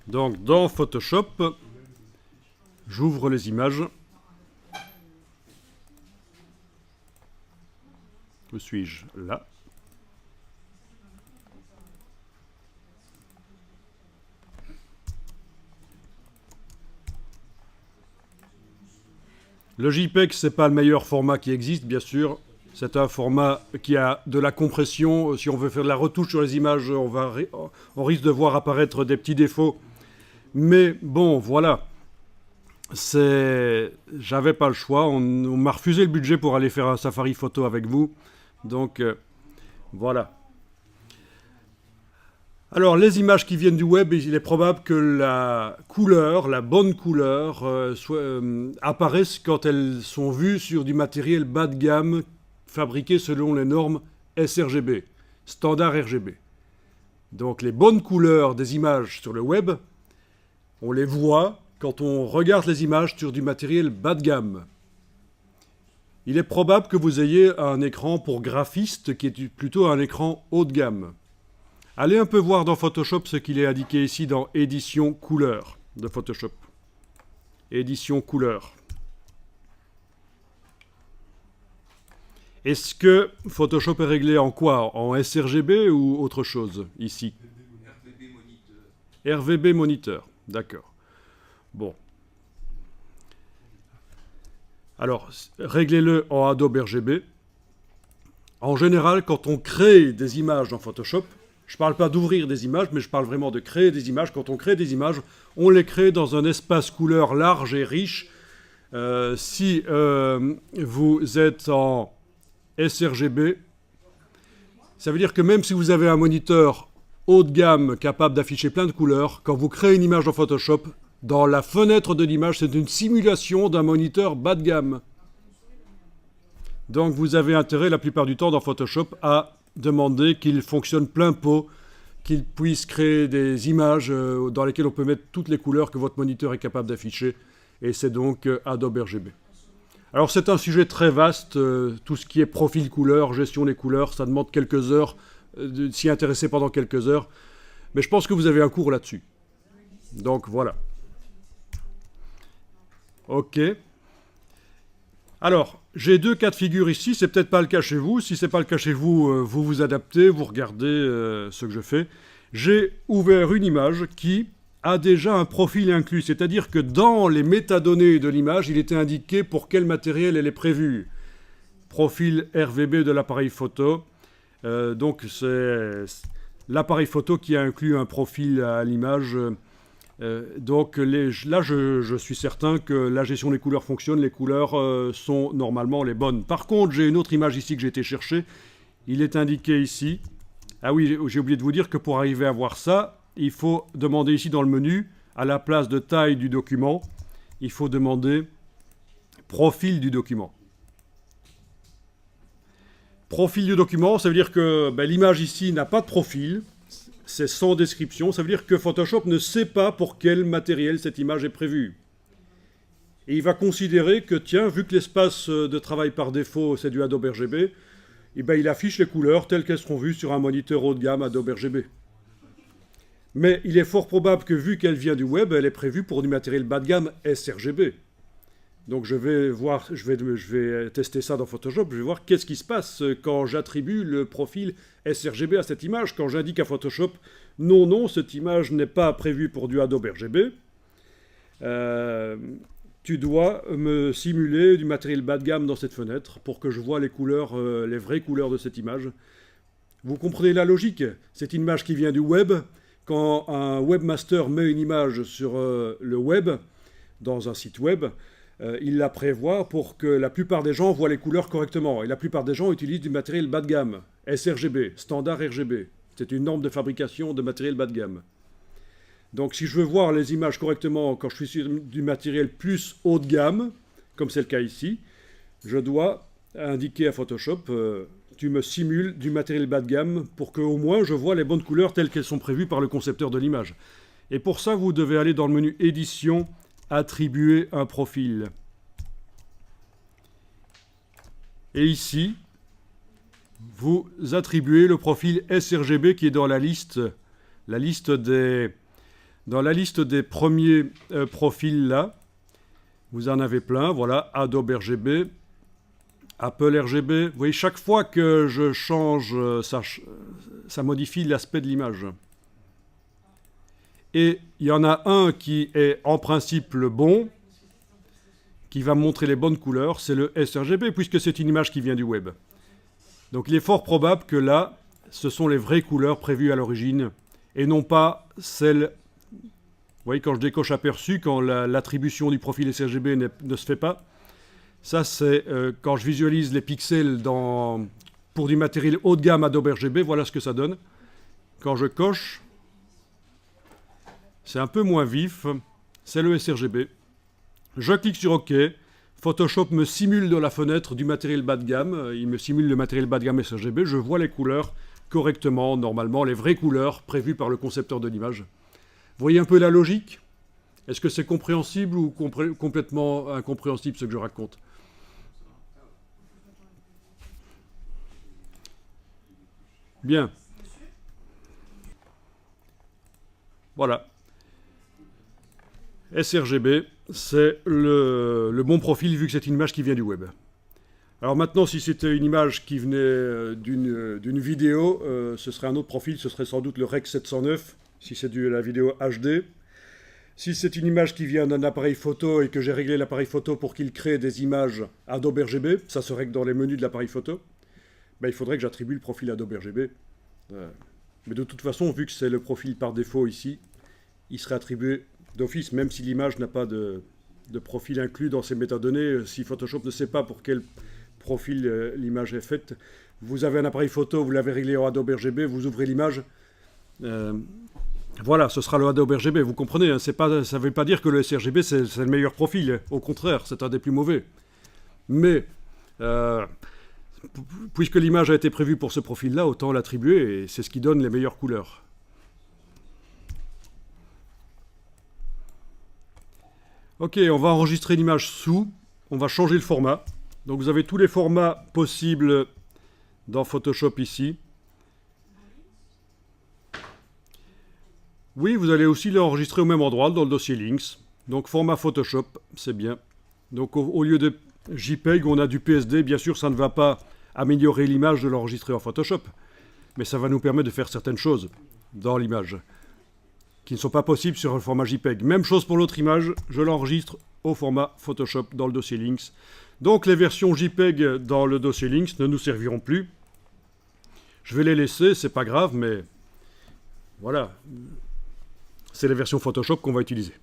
Donc dans Photoshop, j'ouvre les images. Où suis-je? Là. Le JPEG, c'est pas le meilleur format qui existe, bien sûr. C'est un format qui a de la compression. Si on veut faire de la retouche sur les images, on risque de voir apparaître des petits défauts. Mais bon, voilà. J'avais pas le choix. On m'a refusé le budget pour aller faire un Safari photo avec vous. Donc, voilà. Alors, les images qui viennent du web, il est probable que la couleur, la bonne couleur, apparaisse quand elles sont vues sur du matériel bas de gamme fabriqué selon les normes sRGB, standard RGB. Donc, les bonnes couleurs des images sur le web, on les voit quand on regarde les images sur du matériel bas de gamme. Il est probable que vous ayez un écran pour graphiste qui est plutôt un écran haut de gamme. Allez un peu voir dans Photoshop ce qu'il est indiqué ici dans Édition couleur de Photoshop. Édition couleur. Est-ce que Photoshop est réglé en quoi? En sRGB ou autre chose ici? RVB moniteur. RVB moniteur, d'accord. Bon. Alors, réglez-le en Adobe RGB. En général, quand on crée des images dans Photoshop, je ne parle pas d'ouvrir des images, mais je parle vraiment de créer des images. Quand on crée des images, on les crée dans un espace couleur large et riche. Si vous êtes en sRGB, ça veut dire que même si vous avez un moniteur haut de gamme capable d'afficher plein de couleurs, quand vous créez une image dans Photoshop, dans la fenêtre de l'image, c'est une simulation d'un moniteur bas de gamme. Donc vous avez intérêt la plupart du temps dans Photoshop à demander qu'il fonctionne plein pot, qu'il puisse créer des images dans lesquelles on peut mettre toutes les couleurs que votre moniteur est capable d'afficher. Et c'est donc Adobe RGB. Alors c'est un sujet très vaste, tout ce qui est profil couleur, gestion des couleurs, ça demande quelques heures, de s'y intéresser pendant quelques heures. Mais je pense que vous avez un cours là-dessus. Donc voilà. Ok. Alors, j'ai deux cas de figure ici, c'est peut-être pas le cas chez vous. Si c'est pas le cas chez vous, vous vous adaptez, vous regardez ce que je fais. J'ai ouvert une image qui a déjà un profil inclus, c'est-à-dire que dans les métadonnées de l'image, il était indiqué pour quel matériel elle est prévue. Profil RVB de l'appareil photo. Donc c'est l'appareil photo qui a inclus un profil à l'image. Donc là, je suis certain que la gestion des couleurs fonctionne, les couleurs sont normalement les bonnes. Par contre, j'ai une autre image ici que j'ai été chercher. Il est indiqué ici. Ah oui, j'ai oublié de vous dire que pour arriver à voir ça, il faut demander ici dans le menu, à la place de taille du document, il faut demander profil du document. Profil du document, ça veut dire que l'image ici n'a pas de profil. C'est sans description, ça veut dire que Photoshop ne sait pas pour quel matériel cette image est prévue. Et il va considérer que, tiens, vu que l'espace de travail par défaut, c'est du Adobe RGB, il affiche les couleurs telles qu'elles seront vues sur un moniteur haut de gamme Adobe RGB. Mais il est fort probable que, vu qu'elle vient du web, elle est prévue pour du matériel bas de gamme sRGB. Donc je vais tester ça dans Photoshop, je vais voir qu'est-ce qui se passe quand j'attribue le profil sRGB à cette image, quand j'indique à Photoshop « Non, cette image n'est pas prévue pour du Adobe RGB, tu dois me simuler du matériel bas de gamme dans cette fenêtre pour que je vois les couleurs, les vraies couleurs de cette image. » Vous comprenez la logique? C'est une image qui vient du web. Quand un webmaster met une image sur le web, dans un site web, il la prévoit pour que la plupart des gens voient les couleurs correctement. Et la plupart des gens utilisent du matériel bas de gamme, sRGB, standard RGB. C'est une norme de fabrication de matériel bas de gamme. Donc si je veux voir les images correctement quand je suis sur du matériel plus haut de gamme, comme c'est le cas ici, je dois indiquer à Photoshop, tu me simules du matériel bas de gamme pour qu'au moins je vois les bonnes couleurs telles qu'elles sont prévues par le concepteur de l'image. Et pour ça, vous devez aller dans le menu Édition, attribuer un profil. Et ici, vous attribuez le profil sRGB qui est dans la liste Dans la liste des premiers profils là, vous en avez plein. Voilà, Adobe RGB, Apple RGB. Vous voyez, chaque fois que je change, ça modifie l'aspect de l'image. Et il y en a un qui est en principe le bon, qui va montrer les bonnes couleurs, c'est le sRGB, puisque c'est une image qui vient du web. Donc il est fort probable que là, ce sont les vraies couleurs prévues à l'origine, et non pas celles... Vous voyez, quand je décoche aperçu, quand l'attribution du profil sRGB ne se fait pas, ça c'est quand je visualise les pixels pour du matériel haut de gamme Adobe RGB, voilà ce que ça donne. Quand je coche, c'est un peu moins vif, c'est le sRGB. Je clique sur OK, Photoshop me simule dans la fenêtre du matériel bas de gamme, il me simule le matériel bas de gamme sRGB, je vois les couleurs correctement, normalement, les vraies couleurs prévues par le concepteur de l'image. Vous voyez un peu la logique? Est-ce que c'est compréhensible ou complètement incompréhensible ce que je raconte? Bien. Voilà. sRGB, c'est le bon profil vu que c'est une image qui vient du web. Alors maintenant, si c'était une image qui venait d'une vidéo, ce serait un autre profil, ce serait sans doute le Rec 709, si c'est la vidéo HD. Si c'est une image qui vient d'un appareil photo et que j'ai réglé l'appareil photo pour qu'il crée des images Adobe RGB, ça se règle dans les menus de l'appareil photo, ben, il faudrait que j'attribue le profil Adobe RGB. Mais de toute façon, vu que c'est le profil par défaut ici, il serait attribué d'office, même si l'image n'a pas de profil inclus dans ses métadonnées. Si Photoshop ne sait pas pour quel profil l'image est faite, vous avez un appareil photo, vous l'avez réglé en Adobe RGB, vous ouvrez l'image, voilà, ce sera le Adobe RGB, vous comprenez, hein, ça ne veut pas dire que le sRGB c'est le meilleur profil, au contraire, c'est un des plus mauvais. Mais, puisque l'image a été prévue pour ce profil-là, autant l'attribuer, et c'est ce qui donne les meilleures couleurs. Ok, on va enregistrer l'image sous, on va changer le format. Donc vous avez tous les formats possibles dans Photoshop ici. Oui, vous allez aussi l'enregistrer au même endroit, dans le dossier Links. Donc format Photoshop, c'est bien. Donc au lieu de JPEG, on a du PSD. Bien sûr, ça ne va pas améliorer l'image de l'enregistrer en Photoshop, mais ça va nous permettre de faire certaines choses dans l'image qui ne sont pas possibles sur le format JPEG. Même chose pour l'autre image, je l'enregistre au format Photoshop dans le dossier Links. Donc les versions JPEG dans le dossier Links ne nous serviront plus. Je vais les laisser, c'est pas grave, mais voilà. C'est les versions Photoshop qu'on va utiliser.